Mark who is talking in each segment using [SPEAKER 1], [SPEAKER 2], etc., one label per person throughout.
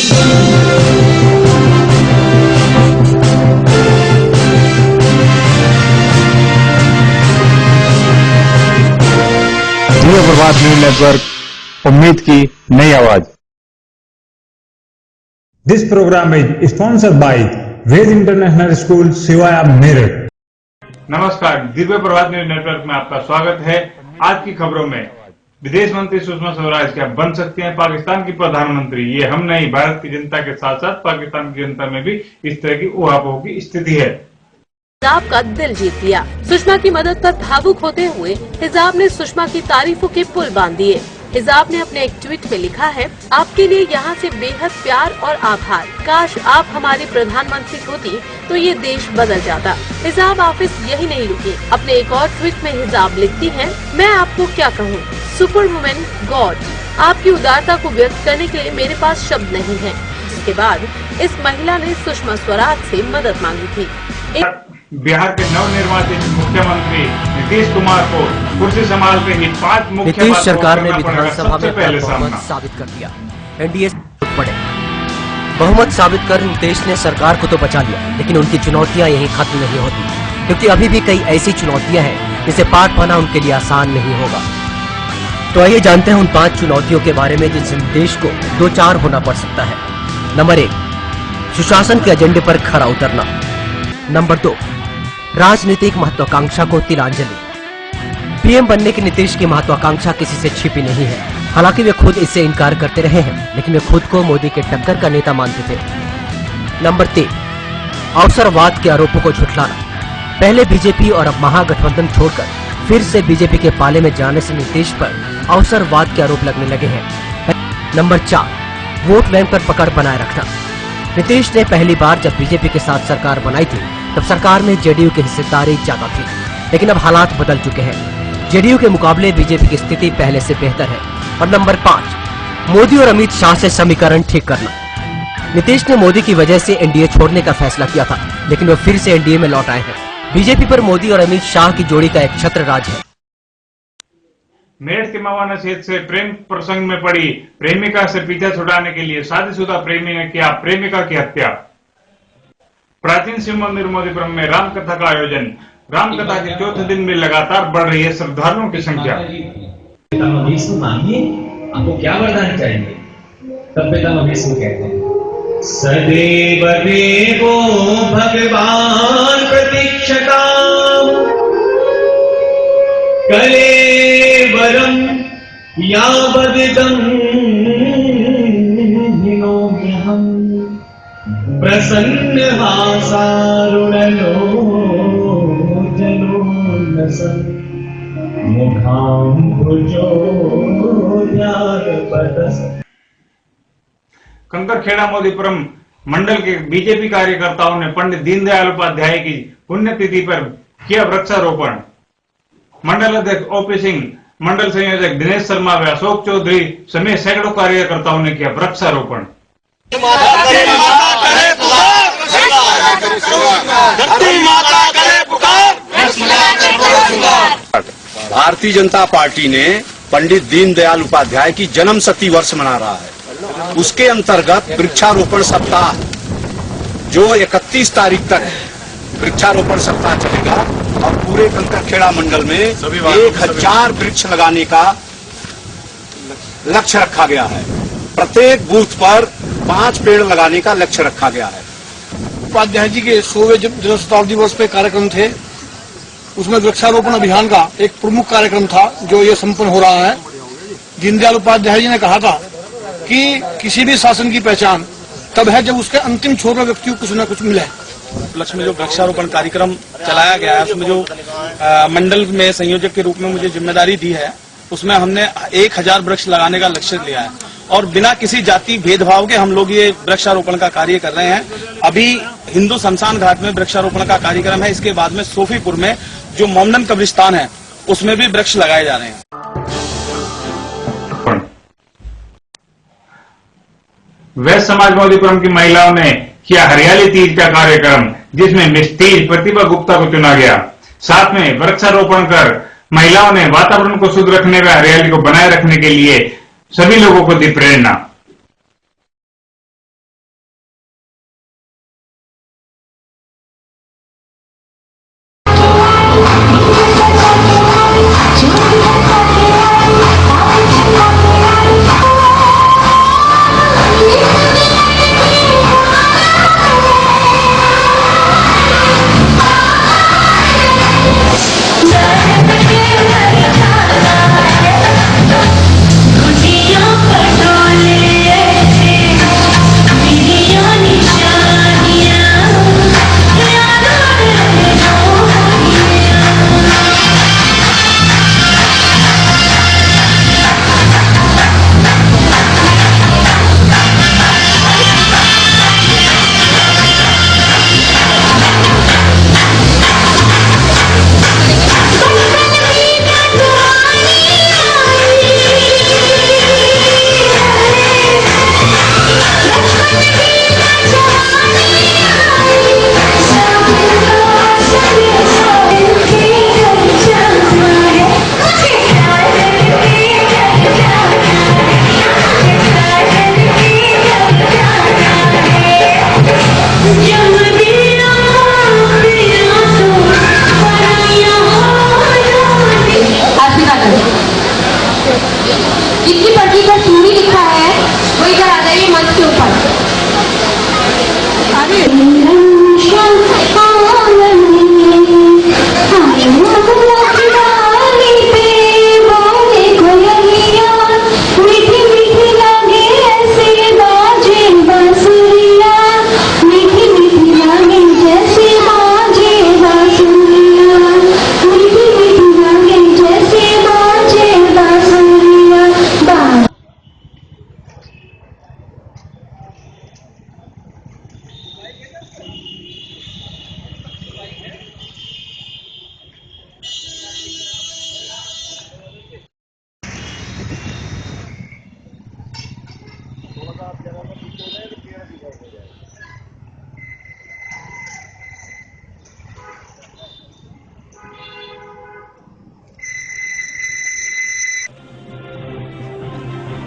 [SPEAKER 1] दिव्य प्रभात news network, उम्मीद की नई आवाज।
[SPEAKER 2] This program is sponsored by Ved international school Siwaya Meerut.
[SPEAKER 3] नमस्कार, दिव्य प्रभात न्यूज नेटवर्क में आपका स्वागत है। आज की खबरों में विदेश मंत्री सुषमा स्वराज क्या बन सकती हैं पाकिस्तान की प्रधानमंत्री? ये हम नहीं, भारत की जनता के साथ साथ पाकिस्तान की जनता में भी इस तरह की उहापोह की स्थिति है।
[SPEAKER 4] हिजाब का दिल जीत लिया। सुषमा की मदद पर भावुक होते हुए हिजाब ने सुषमा की तारीफों के पुल बांध दिए। हिजाब ने अपने एक ट्वीट में लिखा है, आपके लिए यहाँ से बेहद प्यार और आभार। काश आप हमारी प्रधानमंत्री होती तो ये देश बदल जाता। हिजाब ऑफिस यही नहीं रुकी, अपने एक और ट्वीट में हिजाब लिखती हैं, मैं आपको क्या कहूँ, सुपर वुमेन गॉड। आपकी उदारता को व्यक्त करने के लिए मेरे पास शब्द नहीं है। इसके बाद इस महिला ने सुषमा स्वराज से मदद मांगी थी।
[SPEAKER 3] बिहार के नवनिर्वाचित मुख्यमंत्री नीतीश कुमार को कुर्सी संभालते ही 5 मुख्य
[SPEAKER 5] नीतीश सरकार ने विधानसभा में बहुमत साबित कर दिया। एनडीए पड़े बहुमत साबित कर नीतीश ने सरकार को तो बचा लिया, लेकिन उनकी चुनौतियां यहीं खत्म नहीं होती, क्योंकि अभी भी कई ऐसी चुनौतियां हैं जिसे पार पाना उनके लिए आसान नहीं होगा। तो आइए जानते हैं उन 5 चुनौतियों के बारे में जिनसे नीतीश को 2-4 होना पड़ सकता है। नंबर 1, सुशासन के एजेंडे पर खरा उतरना। नंबर 2, राजनीतिक महत्वाकांक्षा को तिलांजलि। पीएम बनने की नीतीश की महत्वाकांक्षा किसी से छिपी नहीं है। हालांकि वे खुद इससे इनकार करते रहे हैं, लेकिन वे खुद को मोदी के टक्कर का नेता मानते थे। नंबर 3, अवसरवाद के आरोपों को झुठलाना। पहले बीजेपी और अब महागठबंधन छोड़कर फिर से बीजेपी के पाले में जाने से नीतीश पर अवसरवाद के आरोप लगने लगे हैं। नंबर 4, वोट बैंक पर पकड़ बनाए रखना। नीतीश ने पहली बार जब बीजेपी के साथ सरकार बनाई थी तब सरकार में जेडीयू की हिस्सेदारी ज्यादा थी, लेकिन अब हालात बदल चुके हैं। जेडीयू के मुकाबले बीजेपी की स्थिति पहले से बेहतर है। और नंबर 5, मोदी और अमित शाह से समीकरण ठीक करना। नीतीश ने मोदी की वजह से एनडीए छोड़ने का फैसला किया था, लेकिन वो फिर से एनडीए में लौट आए हैं। बीजेपी पर मोदी और अमित शाह की जोड़ी का एक छत्र राज है।
[SPEAKER 3] मेरठ के मवाना क्षेत्र से प्रेम प्रसंग में पड़ी प्रेमिका से पीछा छुड़ाने के लिए शादीशुदा प्रेमी ने किया प्रेमिका की हत्या। प्राचीन शिव मंदिर मोदीपुरम में रामकथा का आयोजन। रामकथा के चौथे दिन में लगातार बढ़ रही है श्रद्धालुओं की संख्या।
[SPEAKER 6] आपको क्या वरदान चाहिए? तब पितामह भीष्म कहते हैं, सदैव देवो भगवान प्रतीक्षता कलेवरम यावदिदं हिनोम्यहम् प्रसन्न वासारुणलो जलोन्नसन् मुखाम्बुजो न्यायपतस्।
[SPEAKER 3] कंकरखेड़ा मोदीपुरम मंडल के बीजेपी कार्यकर्ताओं ने पंडित दीनदयाल उपाध्याय की पुण्यतिथि पर किया वृक्षारोपण। मंडल अध्यक्ष ओपी सिंह, मंडल संयोजक दिनेश शर्मा व अशोक चौधरी समेत सैकड़ों कार्यकर्ताओं ने किया वृक्षारोपण।
[SPEAKER 7] भारतीय जनता पार्टी ने पंडित दीनदयाल उपाध्याय की जन्म शती वर्ष मना रहा है। उसके अंतर्गत वृक्षारोपण सप्ताह जो 31 तारीख तक वृक्षारोपण सप्ताह चलेगा और पूरे कंकरखेड़ा मंडल में 1000 वृक्ष लगाने का लक्ष्य रखा गया है। प्रत्येक बूथ पर 5 पेड़ लगाने का लक्ष्य रखा गया है।
[SPEAKER 8] उपाध्याय जी के 100वें जन्म शताब्दी वर्ष पे कार्यक्रम थे, उसमें वृक्षारोपण अभियान का एक प्रमुख कार्यक्रम था जो ये संपन्न हो रहा है। दीनदयाल उपाध्याय जी ने कहा था कि किसी भी शासन की पहचान तब है जब उसके अंतिम छोर में व्यक्ति को कुछ न कुछ मिले।
[SPEAKER 9] उपलक्ष्य में जो वृक्षारोपण कार्यक्रम चलाया गया है उसमें जो मंडल में संयोजक के रूप में मुझे जिम्मेदारी दी है, उसमें हमने 1000 वृक्ष लगाने का लक्ष्य लिया है और बिना किसी जाति भेदभाव के हम लोग ये वृक्षारोपण का कार्य कर रहे हैं। अभी हिंदू शमशान घाट में वृक्षारोपण का कार्यक्रम है। इसके बाद में सोफीपुर में जो मोमडन कब्रिस्तान है उसमें भी वृक्ष लगाए जा रहे हैं।
[SPEAKER 3] वैश्य समाज मोदीपुरम की महिलाओं ने किया हरियाली तीज का कार्यक्रम, जिसमें मिस तीज प्रतिभा गुप्ता को चुना गया। साथ में वृक्षारोपण कर महिलाओं ने वातावरण को शुद्ध रखने व हरियाली को बनाए रखने के लिए सभी लोगों को दी प्रेरणा।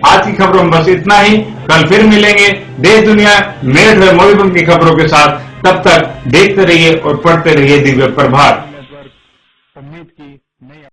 [SPEAKER 3] आज की खबरों में बस इतना ही। कल फिर मिलेंगे देश दुनिया मेरठ व मोरीबंद की खबरों के साथ। तब तक देखते रहिए और पढ़ते रहिए दिव्य प्रभात।